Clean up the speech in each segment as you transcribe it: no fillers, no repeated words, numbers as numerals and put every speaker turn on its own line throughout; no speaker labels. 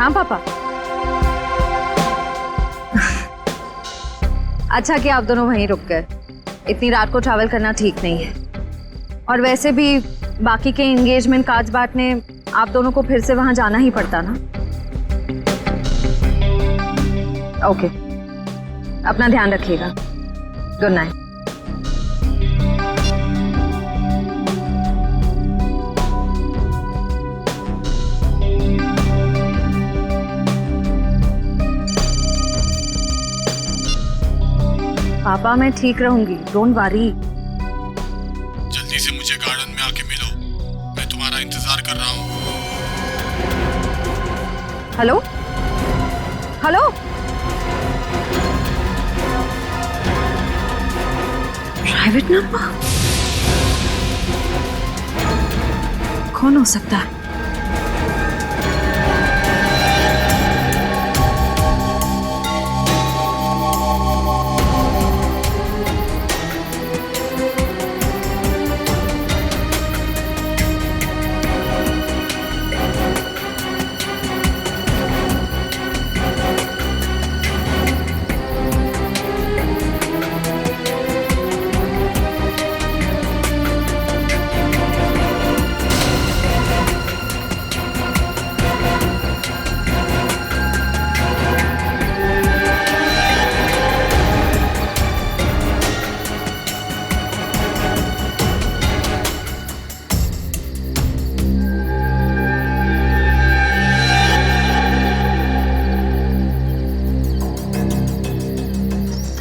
हाँ पापा। अच्छा कि आप दोनों वहीं रुक गए, इतनी रात को ट्रैवल करना ठीक नहीं है। और वैसे भी बाकी के एंगेजमेंट कार्ड्स बांटने आप दोनों को फिर से वहां जाना ही पड़ता ना। ओके, अपना ध्यान रखिएगा। Good night. पापा मैं ठीक रहूंगी, डोंट वरी।
जल्दी से मुझे गार्डन में आके मिलो, मैं तुम्हारा इंतजार कर रहा हूँ।
Hello hello, private number? कौन हो सकता है?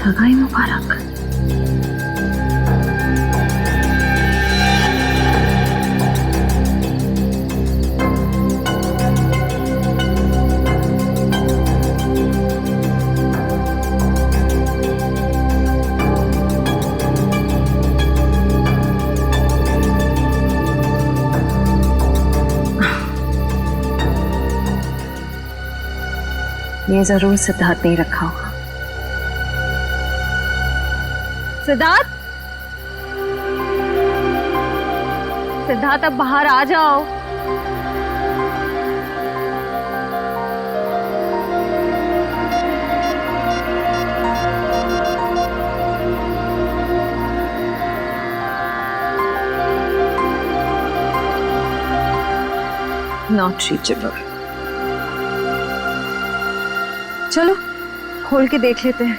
सगाई मुबारक। ये जरूर सिद्धार्थ ने रखा होगा। सिद्धार्थ, सिद्धार्थ अब बाहर आ जाओ। Not reachable. चलो खोल के देख लेते हैं।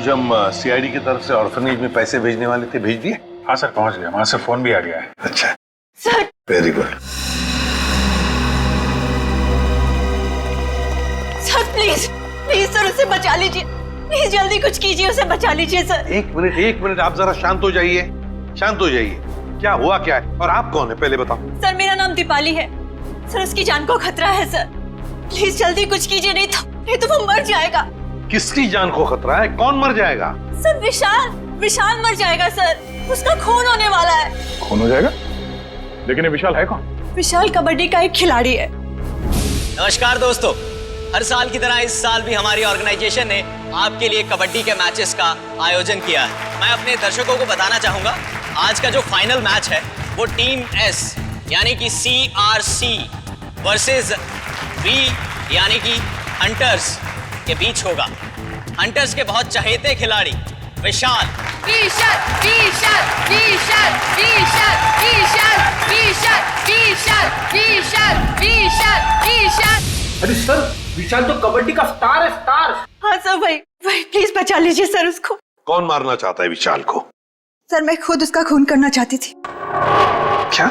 हम सीआईडी की तरफ से ऑर्फनेज में पैसे भेजने वाले थे, भेज दिए?
हाँ सर, पहुंच गया, वहां से फोन भी आ गया है।
अच्छा
sir,
very good.
Sir please please sir उसे बचा लीजिए, प्लीज जल्दी कुछ कीजिए, उसे बचा लीजिए सर।
एक मिनट, आप जरा शांत हो जाइए, शांत हो जाइए। क्या हुआ क्या है और आप कौन है पहले बताओ।
सर मेरा नाम दीपाली है सर, उसकी जान को खतरा है सर, प्लीज जल्दी कुछ कीजिए, नहीं तो वो मर जाएगा।
किसकी जान को खतरा है? कौन मर जाएगा?
सर विशाल मर जाएगा सर, उसका खून होने वाला है।
खून हो जाएगा? लेकिन ये विशाल है कौन?
विशाल कबड्डी का एक खिलाड़ी है।
नमस्कार दोस्तों, हर साल की तरह इस साल भी हमारी ऑर्गेनाइजेशन ने आपके लिए कबड्डी के मैचेस का आयोजन किया है। मैं अपने दर्शकों को बताना चाहूंगा, आज का जो फाइनल मैच है वो टीम एस यानी कि CRC वर्सेस V यानी कि हंटर्स के बीच होगा। हंटर्स के बहुत चहेते खिलाड़ी विशाल
अरे सर, विशाल तो कबड्डी का स्टार है, स्टार।
हाँ सर, भाई प्लीज बचा लीजिए सर उसको।
कौन मारना चाहता है विशाल को?
सर मैं खुद उसका खून करना चाहती थी।
क्या?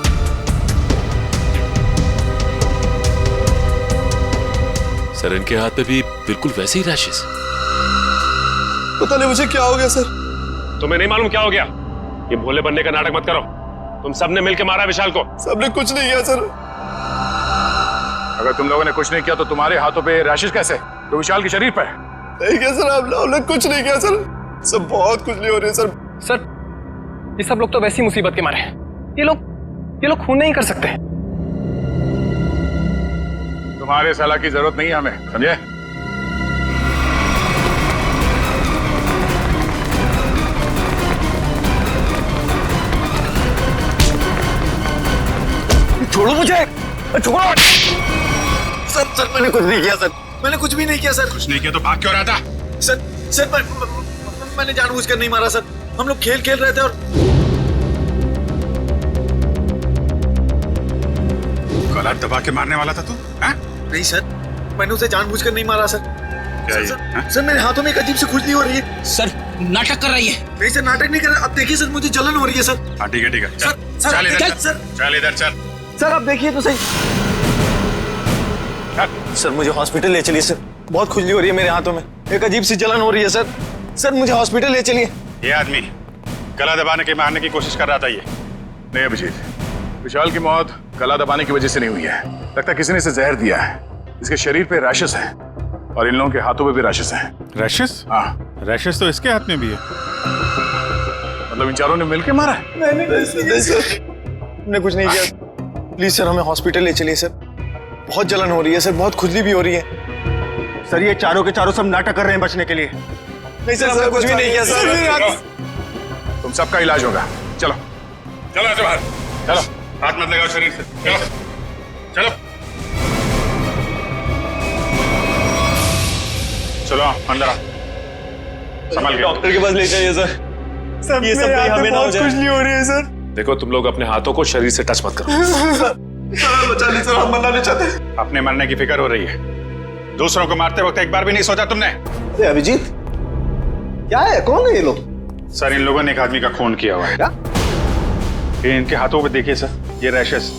सर इनके हाथ पे भी बिल्कुल वैसे ही रैशेस।
पता नहीं मुझे क्या हो गया सर।
तुम्हें नहीं मालूम क्या हो गया? ये भोले बनने का नाटक मत करो। तुम सबने मिलकर मारा विशाल को।
सबने कुछ नहीं किया सर।
अगर तुम लोगों ने कुछ नहीं किया तो तुम्हारे हाथों पे रैशेस कैसे? तो विशाल के शरीर पे
नहीं किया सर, हम लोगों ने कुछ नहीं किया सर। सब बहुत खुजली हो रही है सर।
सर ये सब लोग तो वैसी मुसीबत के मारे हैं। ये लोग खून नहीं कर सकते।
तुम्हारे सलाह की जरूरत नहीं है हमें, समझे?
छोड़ो मुझे, छोड़ो। सर मैंने कुछ नहीं किया सर, मैंने कुछ भी नहीं किया सर।
कुछ नहीं किया तो भाग क्यों रहा था?
सर मैंने जानबूझकर नहीं मारा सर। हम लोग खेल रहे थे और
गला दबा के मारने वाला था तू?
नहीं सर, मैंने उसे जानबूझकर नहीं मारा सर। सर मेरे हाथों में एक अजीब सी खुजली हो रही है।
सर नाटक कर रही है।
नहीं सर, नाटक नहीं कर रहा। अब देखिए सर, मुझे जलन हो रही है सर।
हाँ ठीक है
सर
चल इधर चल।
सर आप देखिए तो सही। सर मुझे हॉस्पिटल ले चलिए सर, बहुत खुजली हो रही है मेरे हाथों में, एक अजीब सी जलन हो रही है सर। सर मुझे हॉस्पिटल ले चलिए।
ये आदमी गला दबाने के मारने की कोशिश कर रहा था। ये नहीं अभिजीत, विशाल की मौत गला दबाने की वजह से नहीं हुई है। लगता है किसी ने इसे जहर दिया है। इसके शरीर पे रैशेस हैं और इन लोगों के हाथों पे भी रैशेस हैं।
रैशेस?
हाँ,
रैशेस तो इसके हाथ में भी है।
मतलब इन चारों ने मिलकर मारा है?
नहीं सर, हमने कुछ नहीं किया। प्लीज सर हमें हॉस्पिटल ले चलिए सर, बहुत जलन हो रही है सर, बहुत खुजली भी हो रही है।
सर ये चारों के चारों सब नाटक कर रहे हैं बचने के लिए।
नहीं सर, हमने कुछ भी नहीं किया सर।
तुम सबका इलाज होगा। चलो ऐसे बाहर चलो, हाथ मत लगाओ शरीर से। चलो अंदर आओ, संभल के।
डॉक्टर के पास ले जाइए सर। ये सब कहीं हमें ना हो जाए। खुजली हो रही है सर।
देखो तुम लोग अपने हाथों को शरीर से टच मत करो।
सर बचा ली सर, हम मरना नहीं चाहते।
अपने मरने की फिक्र हो रही है, दूसरों को मारते वक्त एक बार भी नहीं सोचा तुमने?
अभिजीत क्या है, कौन है ये लोग?
सर इन लोगों ने एक आदमी का खून किया हुआ है।
क्या?
ये इनके हाथों पे देखिए सर, ये रैशेस।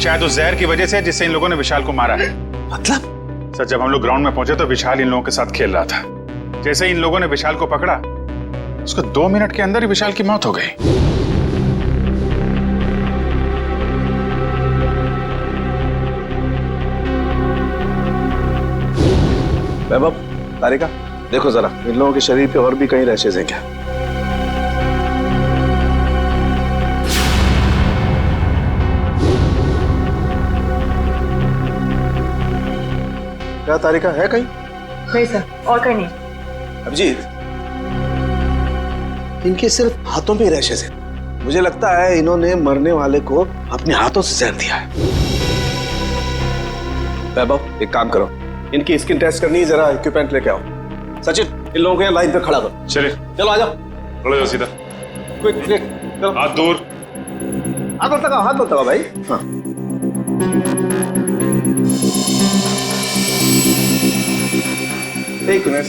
शायद उस जहर की वजह से जिससे इन लोगों ने विशाल को मारा है।
मतलब?
सर जब हम लोग ग्राउंड में पहुंचे तो विशाल इन लोगों के साथ खेल रहा था। जैसे इन लोगों ने विशाल को पकड़ा, उसको 2 मिनट के अंदर ही विशाल की मौत हो गई।
वैभव, तारिका देखो जरा, इन लोगों के शरीर पे और भी कहीं रैशेज हैं क्या? क्या तारिका, है कहीं?
नहीं सर, और कहीं नहीं।
अभिजीत, इनके सिर्फ हाथों पे रैशेज हैं। मुझे लगता है इन्होंने मरने वाले को अपने हाथों से जहर दिया है। वैभव एक काम करो, इनकी स्किन टेस्ट करनी है, जरा इक्विपमेंट लेके आओ। सचिन इन लोगों को यहाँ लाइन पे खड़ा करो।
चलिए
चलो आ जाओ,
खड़े हो सीधा,
क्विक क्विक, चलो
हाथ दूर,
हाथ मत लगाओ भाई। हाँ एक मिनट।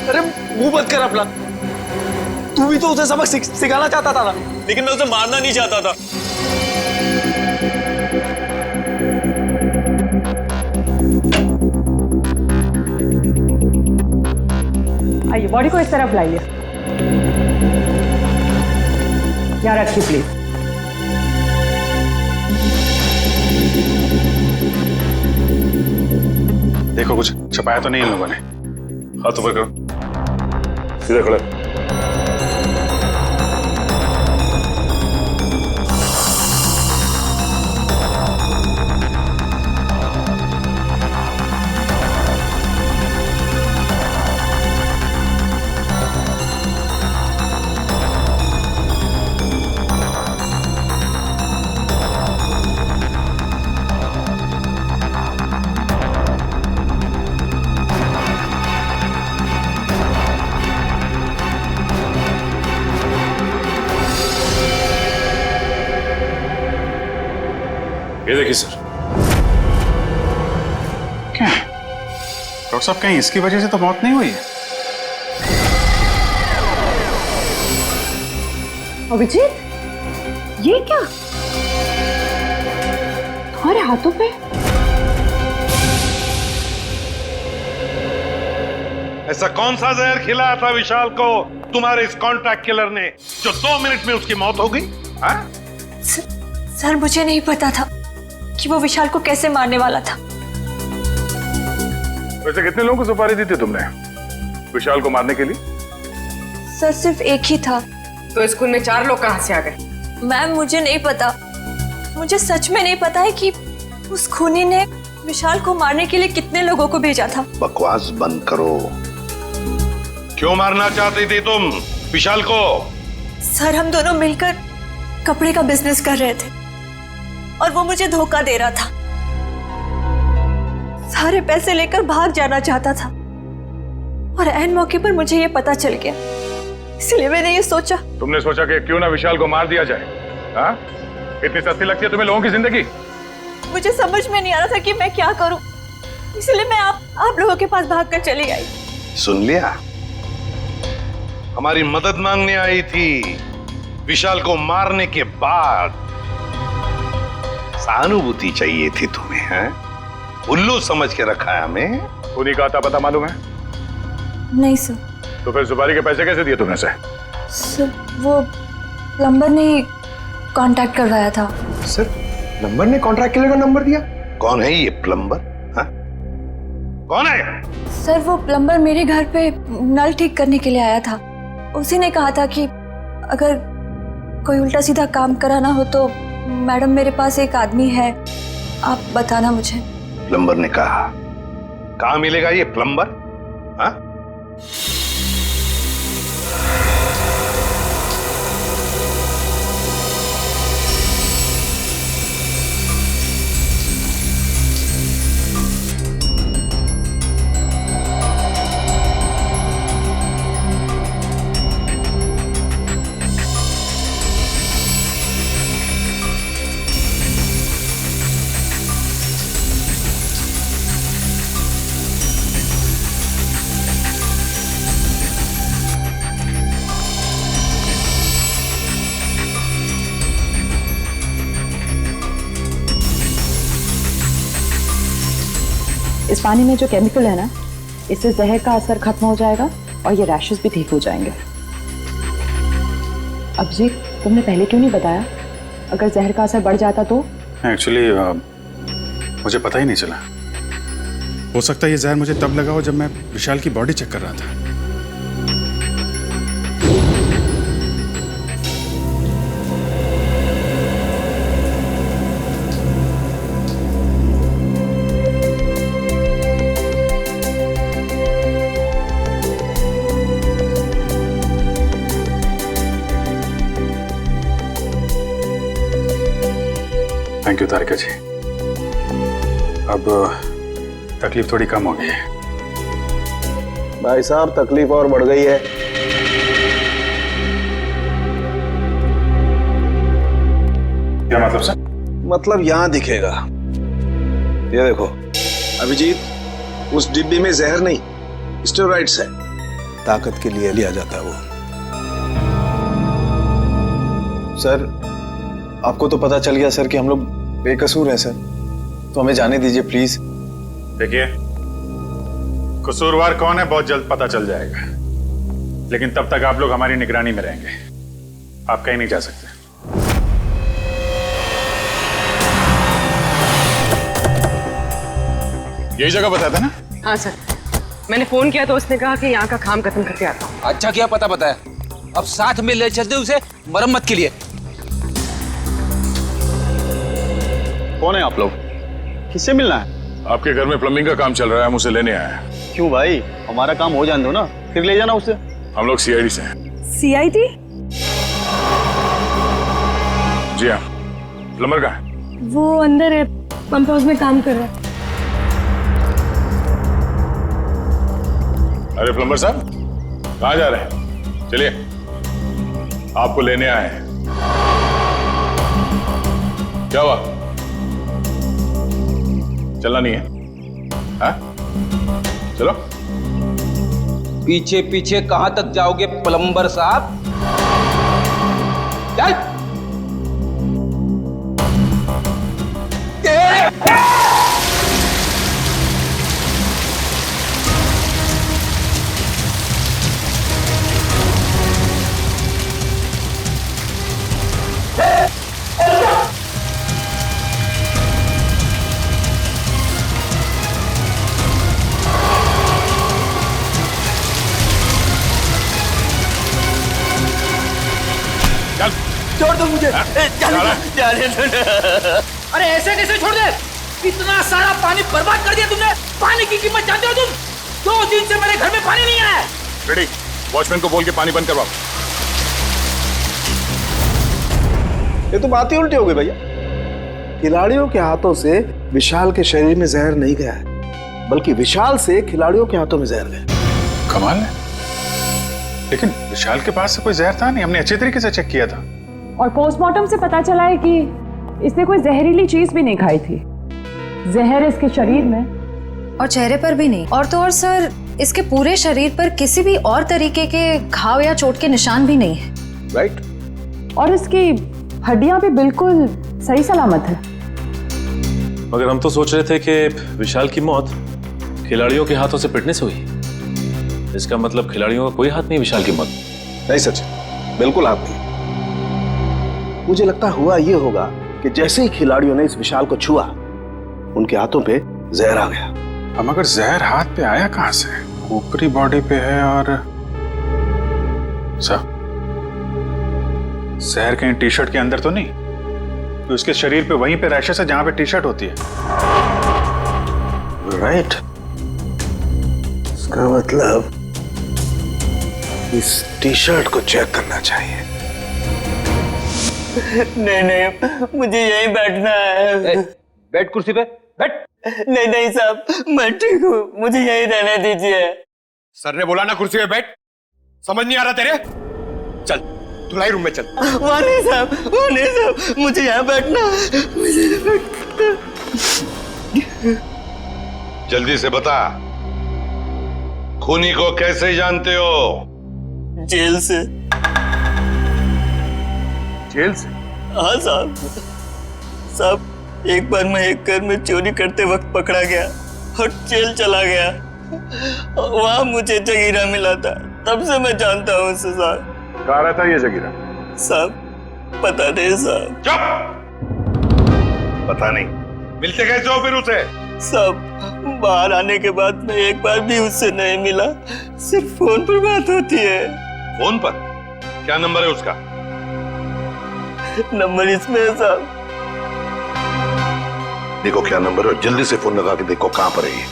अरे मुंह बंद कर अपना। तू भी तो उसे सबक सिखाना चाहता था ना, लेकिन मैं उसे मारना नहीं चाहता था।
आइए, बॉडी को इस तरफ लाइए। यहाँ रखिए प्लीज।
देखो कुछ छपाया तो नहीं इन लोगों ने। हाथ ऊपर करो, सीधे खड़े।
क्या है डॉक्टर साहब, कहीं इसकी वजह से तो मौत नहीं हुई है?
अभिजीत, ये क्या तुम्हारे हाथों पे?
ऐसा कौन सा जहर खिलाया था विशाल को तुम्हारे इस कॉन्ट्रैक्ट किलर ने जो 2 मिनट में उसकी मौत हो गई?
सर मुझे नहीं पता था कि वो विशाल को कैसे मारने वाला था।
वैसे कितने लोगों को सुपारी दी थी तुमने विशाल को मारने के लिए?
सर सिर्फ एक ही था।
तो स्कूल में 4 लोग कहां से आ गए?
मैम मुझे नहीं पता, मुझे सच में नहीं पता है कि उस खूनी ने विशाल को मारने के लिए कितने लोगों को भेजा था।
बकवास बंद करो। क्यों मारना चाहती थी तुम विशाल को?
सर हम दोनों मिलकर कपड़े का बिजनेस कर रहे थे और वो मुझे धोखा दे रहा था। सारे पैसे लेकर भाग जाना चाहता था और ऐन मौके पर मुझे ये पता चल गया, इसलिए मैंने ये सोचा।
तुमने सोचा कि क्यों ना विशाल को मार दिया जाए? हाँ? इतनी सस्ती लगती है तुम्हें लोगों की जिंदगी?
मुझे समझ में नहीं आ रहा था कि मैं क्या करूं, इसलिए मैं आप लोगों के पास भागकर चली आई।
सुन लिया, हमारी मदद मांगने आई थी विशाल को मारने के बाद। सहानुभूति चाहिए थी तुम्हें, हैं? उल्लू समझ के रखा है हमें।
उन्हीं का आता पता मालूम है?
नहीं सर।
तो फिर सुपारी के पैसे कैसे दिए तुमने से?
सर वो प्लम्बर ने कांटेक्ट करवाया था।
सर प्लम्बर ने कॉन्ट्रैक्ट किलर का नंबर दिया? कौन है ये प्लम्बर? हाँ? कौन है?
सर वो प्लम्बर मेरे घर पे नल ठीक करने के लिए आया था। उसी ने कहा था कि अगर कोई उल्टा सीधा काम कराना हो तो मैडम मेरे पास एक आदमी है, आप बताना मुझे।
प्लम्बर ने कहा? कहाँ मिलेगा ये प्लम्बर? हाँ?
इस पानी में जो केमिकल है ना, इससे जहर का असर खत्म हो जाएगा और ये रैशेस भी ठीक हो जाएंगे। अभिजीत, तुमने पहले क्यों नहीं बताया? अगर जहर का असर बढ़ जाता तो?
एक्चुअली मुझे पता ही नहीं चला। हो सकता है ये जहर मुझे तब लगा हो जब मैं विशाल की बॉडी चेक कर रहा था। थैंक यू तारिका जी। अब तकलीफ थोड़ी कम हो गई है।
भाई साहब तकलीफ और बढ़ गई है।
क्या मतलब सर?
मतलब यहां दिखेगा, ये देखो अभिजीत, उस डिब्बी में जहर नहीं स्टेरॉइड्स है, ताकत के लिए लिया जाता है वो।
सर आपको तो पता चल गया सर कि हम लोग बेकसूर हैं सर, तो हमें जाने दीजिए प्लीज।
देखिए, कसूरवार कौन है बहुत जल्द पता चल जाएगा, लेकिन तब तक आप लोग हमारी निगरानी में रहेंगे। आप कहीं नहीं जा सकते।
यही जगह बताया था ना?
हाँ सर, मैंने फोन किया तो उसने कहा कि यहाँ का काम खत्म करके आता हूँ।
अच्छा किया पता बताया, अब साथ में ले चलते उसे मरम्मत के लिए।
कौन है आप लोग? किससे मिलना है? आपके घर में प्लम्बिंग का काम चल रहा है, हम उसे लेने आए हैं।
क्यों भाई, हमारा काम हो जाने दो ना, फिर ले जाना उसे।
हम लोग सीआईडी से हैं।
सीआईडी?
जी हाँ। प्लम्बर कहाँ है?
वो अंदर है, पंप हाउस में काम कर रहा है।
अरे प्लम्बर साहब, कहाँ जा रहे हैं? चलिए, आपको लेने आए हैं। क्या हुआ? चलना नहीं है?
हाँ? चलो।
पीछे पीछे कहां तक जाओगे प्लम्बर साहब? चल।
छोड़ दो मुझे। अरे ऐसे कैसे छोड़ दे? इतना सारा पानी बर्बाद कर दिया तुमने। पानी की कीमत जानते हो तुम? 2 दिन से मेरे घर में पानी नहीं आया।
रेडी, वॉचमैन को बोल के पानी बंद करवाओ।
ये तो बात ही उल्टी हो गई भैया। खिलाड़ियों के हाथों से विशाल के शरीर में जहर नहीं गया है, बल्कि विशाल से खिलाड़ियों के हाथों में जहर गया।
कमाल है, लेकिन विशाल के पास से कोई जहर था नहीं। हमने अच्छे तरीके से चेक किया था।
और पोस्टमार्टम से पता चला है कि इसने कोई जहरीली चीज भी नहीं खाई थी। जहर इसके शरीर में
और चेहरे पर भी नहीं। और तो और सर, इसके पूरे शरीर पर किसी भी और तरीके के घाव या चोट के निशान भी नहीं है।
राइट।
और इसकी हड्डियां भी बिल्कुल सही सलामत है।
मगर हम तो सोच रहे थे कि विशाल की मौत खिलाड़ियों के हाथों से पिटने से हुई। इसका मतलब खिलाड़ियों का कोई हाथ नहीं विशाल की मौत।
नहीं सचिन, बिल्कुल हाथ नहीं। मुझे लगता हुआ ये होगा कि जैसे ही खिलाड़ियों ने इस विशाल को छुआ, उनके हाथों पे जहर आ गया।
हम अगर जहर हाथ पे आया कहां से? ऊपरी बॉडी पे है और सब जहर कहीं टी शर्ट के अंदर तो नहीं? तो उसके शरीर पे वहीं पे रैशेस है जहां पे टी शर्ट होती है।
राइट। इसका मतलब इस टी शर्ट को चेक करना चाहिए।
नहीं, मुझे यहीं बैठना है।
बैठ कुर्सी पे, बैठ।
नहीं साहब, मैं ठीक हूँ, मुझे यहीं रहने दीजिए।
सर ने बोला ना कुर्सी पे बैठ। समझ नहीं आ रहा तेरे? चल धुलाई रूम में चल।
वहाँ नहीं साहब, मुझे यहाँ बैठना है।
जल्दी से बता, खूनी को कैसे जानते हो?
जेल से।
जेल से?
हाँ साहब, एक बार मैं एक घर में चोरी करते वक्त पकड़ा गया और जेल चला गया। वहां मुझे जगीरा मिला था, तब से मैं जानता हूँ उसे साहब।
कहाँ रहता है ये जगीरा?
साहब पता नहीं साहब।
चुप! पता नहीं? मिलते कैसे हो फिर उसे?
साहब बाहर आने के बाद मैं एक बार भी उससे नहीं मिला, सिर्फ फोन पर बात होती है।
फोन पर? क्या नंबर है उसका?
नंबर इसमें है साहब।
देखो क्या नंबर है, जल्दी से फोन लगा के देखो कहां पर है ये।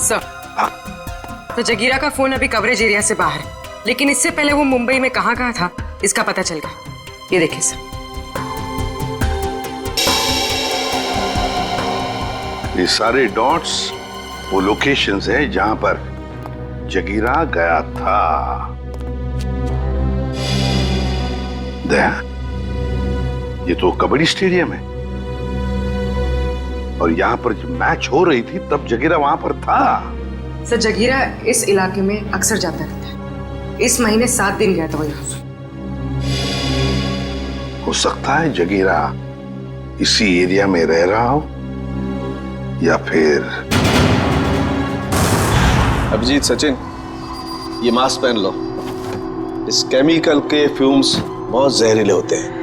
सर, तो जगीरा का फोन अभी कवरेज एरिया से बाहर है, लेकिन इससे पहले वो मुंबई में कहाँ था इसका पता चल गया। ये देखिए सर।
ये सारे डॉट्स वो लोकेशंस हैं जहां पर जगीरा गया था। दया, ये तो कबड्डी स्टेडियम है और यहाँ पर जब मैच हो रही थी तब जगीरा वहां पर था।
सर जगीरा इस इलाके में अक्सर जाता रहता है। इस महीने 7 दिन गया था वो यहाँ से।
हो सकता है जगीरा इसी एरिया में रह रहा हो या फिर।
अभिजीत, सचिन, ये मास्क पहन लो। इस केमिकल के फ्यूम्स बहुत जहरीले होते हैं।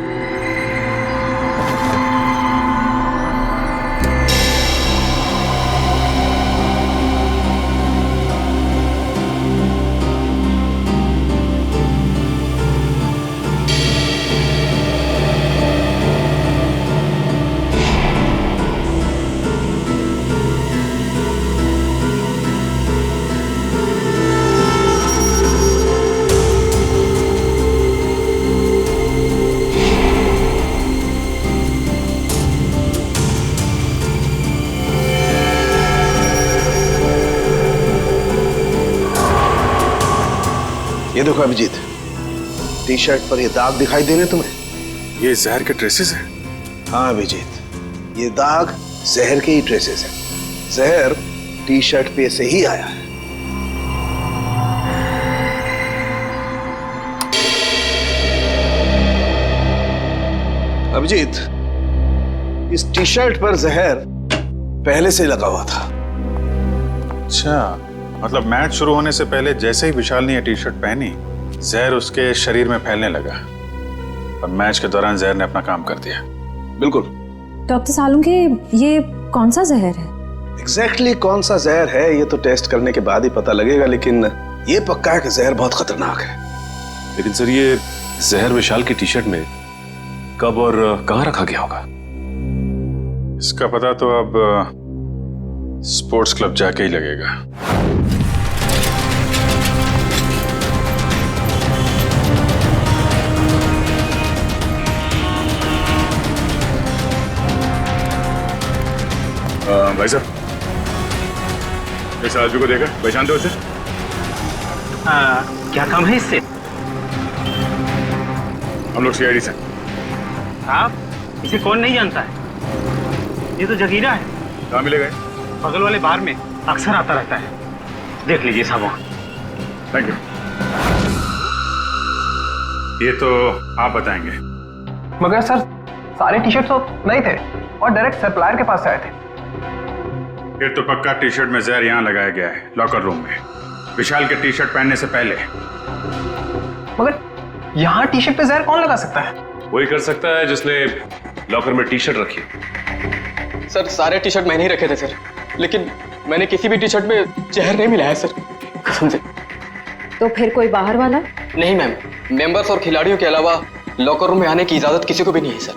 ये देखो अभिजीत, टी शर्ट पर ये दाग दिखाई दे रहे तुम्हें?
ये जहर के ट्रेसेस हैं?
हाँ अभिजीत, ये दाग जहर के ही ट्रेसेस हैं। जहर टी शर्ट पे से ही आया है। अभिजीत, इस टी शर्ट पर जहर पहले से लगा हुआ था।
अच्छा, मतलब मैच शुरू होने से पहले जैसे ही विशाल ने ये टी शर्ट पहनी, जहर उसके शरीर में फैलने लगा और मैच के दौरान जहर ने अपना काम कर दिया।
बिल्कुल।
डॉक्टर सालुंखे, ये कौन सा जहर है?
एग्जैक्टली कौन सा जहर है ये तो टेस्ट करने के बाद ही पता लगेगा, लेकिन ये पक्का है कि जहर बहुत खतरनाक है।
लेकिन सर, ये जहर विशाल की टी शर्ट में कब और कहां रखा गया होगा?
इसका पता तो अब स्पोर्ट्स क्लब जाके ही लगेगा। भाई साहब, इस आदमी को देखा, पहचानते हो उसे?
क्या काम है इससे?
हम लोग सीआईडी से।
आप इसे कौन नहीं जानता है? ये तो जगीरा है।
कहाँ मिलेगा?
बगल वाले बार में अक्सर आता रहता है, देख लीजिए साहब।
Thank you. ये तो आप बताएंगे।
मगर सर, सारे टी शर्ट तो नहीं थे और डायरेक्ट सप्लायर के पास से आए थे।
फिर तो पक्का टी शर्ट में जहर यहाँ लगाया गया है, लॉकर रूम में, विशाल के टी शर्ट पहनने से पहले।
मगर यहाँ टी शर्ट पे जहर कौन लगा सकता है?
वही कर सकता है जिसने लॉकर में टी शर्ट रखी।
सर, सारे टी शर्ट मैंने ही रखे थे सर, लेकिन मैंने किसी भी टी शर्ट में जहर नहीं मिलाया सर, कसम से।
तो फिर कोई बाहर वाला?
नहीं मैम, मेंबर्स और खिलाड़ियों के अलावा लॉकर रूम में आने की इजाजत किसी को भी नहीं है सर।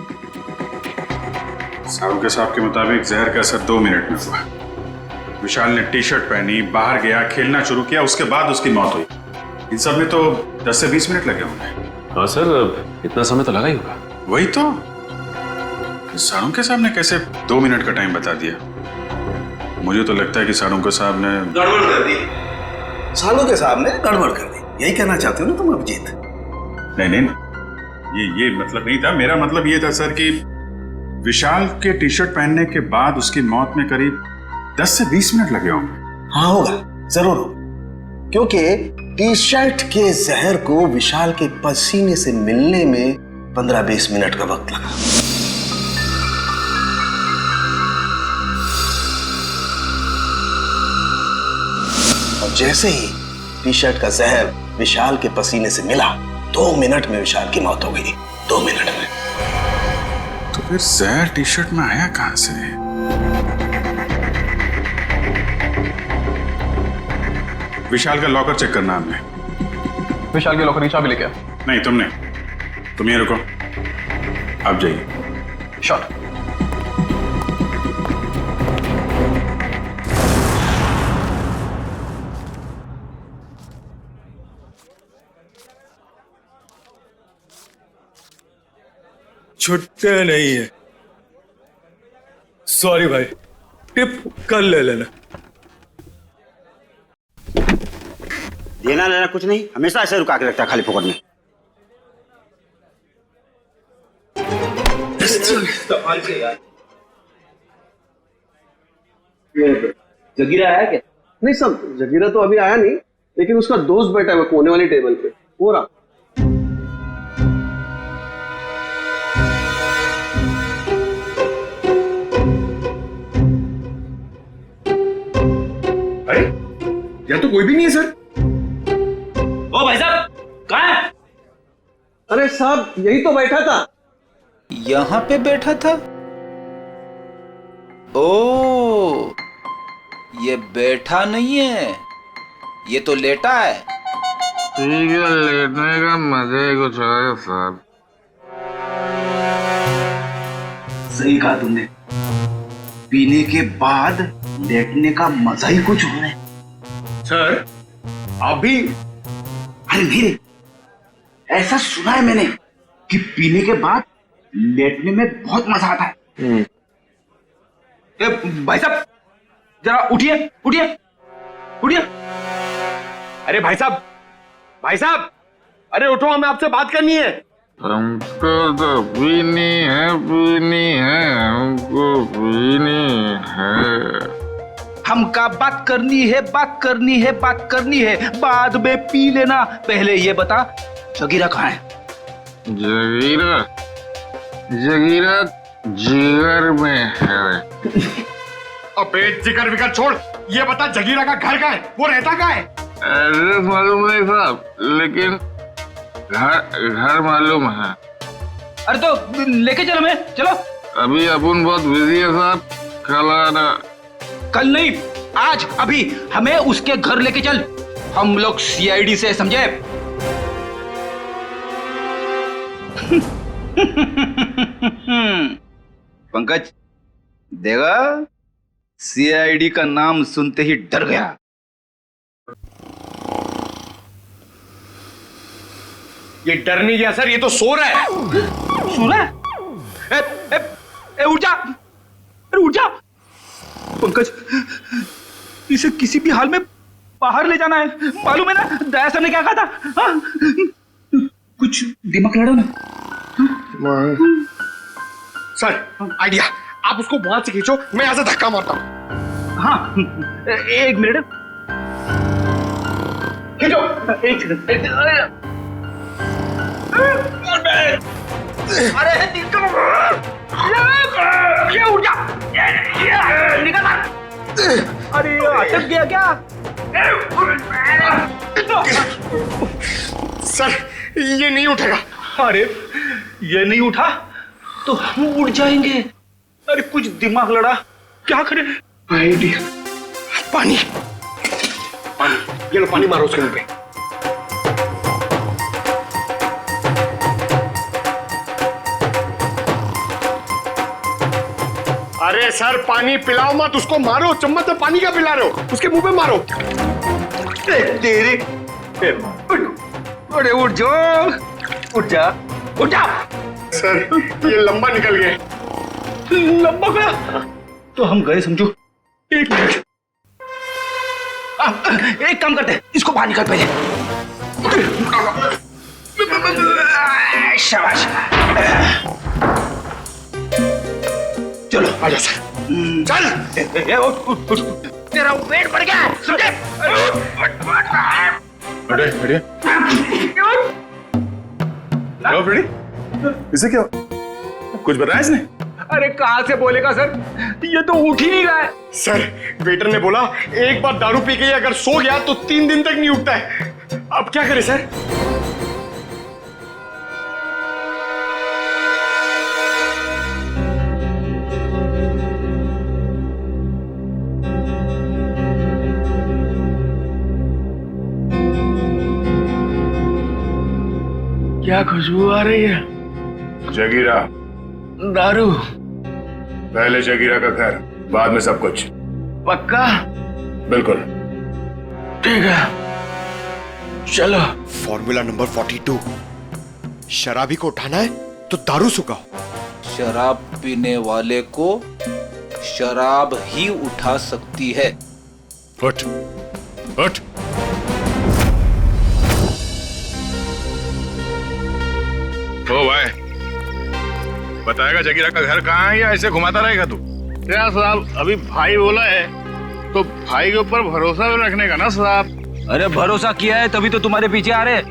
साहब के साहब के मुताबिक जहर का असर 2 मिनट में हुआ। विशाल ने टी शर्ट पहनी, बाहर गया, खेलना शुरू किया, उसके बाद उसकी मौत हुई। इन सब में तो 10 से 20 मिनट लगे होंगे।
हाँ सर, इतना समय तो लगा ही होगा।
वही तो, साळुंखे साहब ने कैसे 2 मिनट का टाइम बता दिया? मुझे तो लगता है कि साळुंखे साहब ने
गड़बड़ कर दी। साळुंखे साहब ने गड़बड़ कर दी, यही कहना चाहते हो ना तुम अभिजीत?
नहीं, ये मतलब नहीं था। मेरा मतलब ये था सर कि विशाल के टी शर्ट पहनने के बाद उसकी मौत में करीब 10 से 20 मिनट लगे होंगे।
हाँ होगा, जरूर होगा, क्योंकि टी शर्ट के जहर को विशाल के पसीने से मिलने में 15-20 मिनट का वक्त लगा। और जैसे ही टी शर्ट का जहर विशाल के पसीने से मिला, 2 मिनट में विशाल की मौत हो गई। 2 मिनट में।
तो फिर जहर टी शर्ट में आया कहां से? विशाल का लॉकर चेक करना हमने।
विशाल के लॉकर की चाबी लेके आ।
नहीं, तुमने। तुम ये रुको, आप जाइए।
शॉट।
छुट्टे नहीं है। सॉरी भाई, टिप कल ले लेना।
देना लेना कुछ नहीं, हमेशा ऐसे रुका के रखता है खाली फोकट में।
जगीरा आया क्या? नहीं सब, जगीरा तो अभी आया नहीं, लेकिन उसका दोस्त बैठा है कोने वाली टेबल पे, हो रहा।
अरे यहाँ तो कोई भी नहीं है सर। ओ भाई साहब, कहाँ है?
अरे साहब, यही तो बैठा था।
यहाँ पे बैठा था? ओ, ये बैठा नहीं है, ये तो लेटा है।
ठीक है, लेटने का मजा ही कुछ है साहब।
सही कहा तुमने, पीने के बाद लेटने का मजा ही कुछ और है।
सर, आप भी?
अरे नहीं रे, ऐसा सुना है मैंने कि पीने के बाद लेटने में बहुत मजा आता है।
ए, भाई साहब, जरा उठिए, उठिए, उठिए। अरे भाई साहब, भाई साहब, अरे उठो, हमें आपसे बात करनी है।
हमको तो पीनी है, हमको पीनी है।
हमका बात करनी है, बात करनी है, बात करनी है, बाद में पी लेना। पहले ये बता, जगीरा कहाँ है?
जगीरा जगीरा जिगर में है।
अबे जिगर विगर छोड़, ये बता जगीरा का घर कहाँ है? वो रहता कहाँ है?
एड्रेस मालूम नहीं साहब, लेकिन घर मालूम है।
अरे तो लेके चलो, मैं चलो।
अभी अपन बहुत बिजी है साहब, कल आना।
कल नहीं, आज, अभी हमें उसके घर लेके चल। हम लोग सीआईडी से, समझे? पंकज देगा, सीआईडी का नाम सुनते ही डर गया। ये डर नहीं गया सर, ये तो सो रहा है। सो रहा है? ए, उठ जा, अरे उठ जा। पंकज, इसे किसी भी हाल में बाहर ले जाना है, मालूम है ना दया सर ने क्या कहा था? हाँ? कुछ दिमाग लड़ा ना सर। आइडिया, आप उसको वहां से खींचो, मैं यहां से धक्का मारता हूं। हाँ, एक मिनट, खींचो। एक सेकंड। अरे निकल, ये उठ जा, निकल। अरे अटक गया क्या? सर ये नहीं उठेगा। अरे ये नहीं उठा तो हम उठ जाएंगे। अरे कुछ दिमाग लड़ा, क्या करें? आइडिया, पानी, पानी, ये लो पानी मारो उसके मुंह पे। अरे सर पानी पिलाओ मत उसको, मारो। चम्मच से पानी क्या पिला रहे हो? उसके मुंह पे मारो। तेरे अरे उठ जाओ, उठ जा, उठ जा। सर ये लंबा निकल गया। लंबा गया तो हम गए समझो। एक मिनट, एक काम करते हैं, इसको बाहर निकाल पहले। शाबाश, चलो आ जाओ सर। चल, उठ, उठ, तेरा वेट बढ़ गया, समझे?
बैठे, इसे क्या कुछ बताया इसने?
अरे कहां से बोलेगा सर, ये तो उठ ही नहीं रहा है। सर वेटर ने बोला एक बार दारू पी के अगर सो गया तो 3 दिन तक नहीं उठता है। अब क्या करें सर? क्या खुशबू आ रही है?
जगीरा,
दारू।
पहले जगीरा का घर, बाद में सब कुछ।
पक्का?
बिल्कुल।
ठीक है, चलो।
फॉर्मूला नंबर 42, शराबी को उठाना है तो दारू सुखाओ।
शराब पीने वाले को शराब ही उठा सकती है।
उठ, उठ। ओ भाई, बताएगा जगीरा का घर कहाँ है या ऐसे घुमाता रहेगा तू?
क्या साहब, अभी भाई बोला है तो भाई के ऊपर भरोसा भी रखने का ना साहब।
अरे भरोसा किया है तभी तो तुम्हारे पीछे आ रहे।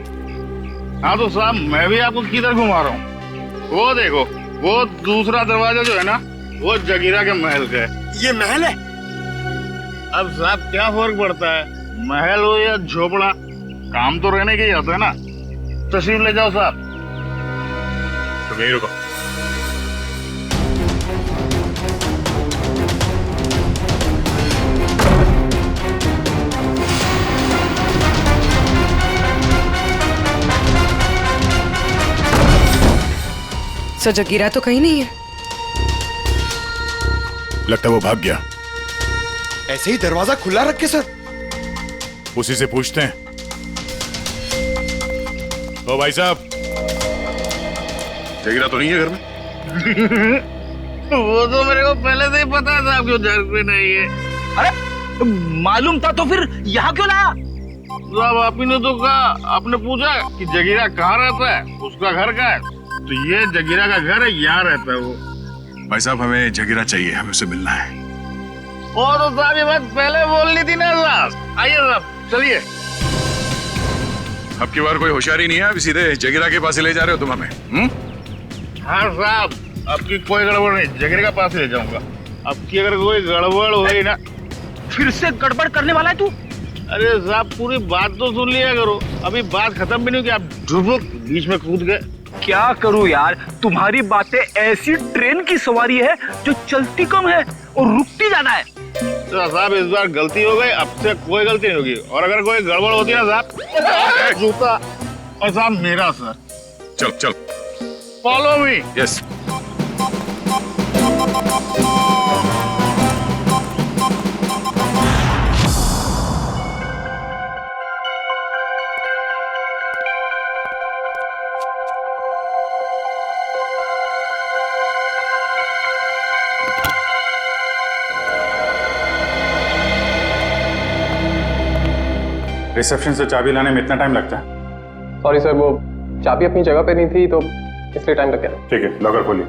हाँ तो साहब मैं भी आपको किधर घुमा रहा हूँ। वो देखो, वो दूसरा दरवाजा जो है ना, वो जगीरा के महल का है।
ये महल है?
अब साहब क्या फर्क पड़ता है, महल हो या झोपड़ा, काम तो रहने के ही होता है ना। तशरीफ ले जाओ साहब।
तुम यहीं रुको।
सर जगीरा तो कहीं नहीं है।
लगता है वो भाग गया।
ऐसे ही दरवाजा खुला रखे सर।
उसी से पूछते हैं। ओ भाई साहब, जगीरा तो नहीं है घर में?
वो तो मेरे को पहले से ही पता था आपको घर पे नहीं है।
अरे मालूम था तो फिर यहाँ क्यों लाया?
साहब आप ही ने तो कहा, आपने पूछा कि जगीरा कहाँ रहता है, उसका घर कहाँ है, तो ये जगीरा का घर है, यहाँ रहता है वो।
भाई साहब हमें जगीरा चाहिए, हमें उससे मिलना है।
ओ तो साहब ये बात पहले बोलनी थी ना साहब। आइए साहब चलिए।
अब की बार कोई होशियारी नहीं है, अभी सीधे जगीरा के पास ही ले जा रहे हो तुम हमें?
हाँ साहब, आपकी कोई गड़बड़ नहीं, जगीरा के पास ही ले जाऊंगा। आपकी अगर कोई गड़बड़ हुई ना।
फिर से गड़बड़ करने वाला है तू?
अरे साहब पूरी बात तो सुन लिया करो, अभी बात खत्म भी नहीं हुई, आप ढुबुक बीच में कूद गए।
क्या करूं यार, तुम्हारी बातें ऐसी ट्रेन की सवारी है जो चलती कम है और रुकती ज्यादा है।
तो साहब इस बार गलती हो गई, अब से कोई गलती नहीं होगी, और अगर कोई गड़बड़ होती है ना साहब, जूता और साहब मेरा सर।
चल चल,
फॉलो मी।
यस।
रिसेप्शन से चाबी लाने में इतना टाइम लगता है?
सॉरी सर, वो चाबी अपनी जगह पे नहीं थी तो इसलिए टाइम लग गया।
ठीक है, लॉकर खोलिए।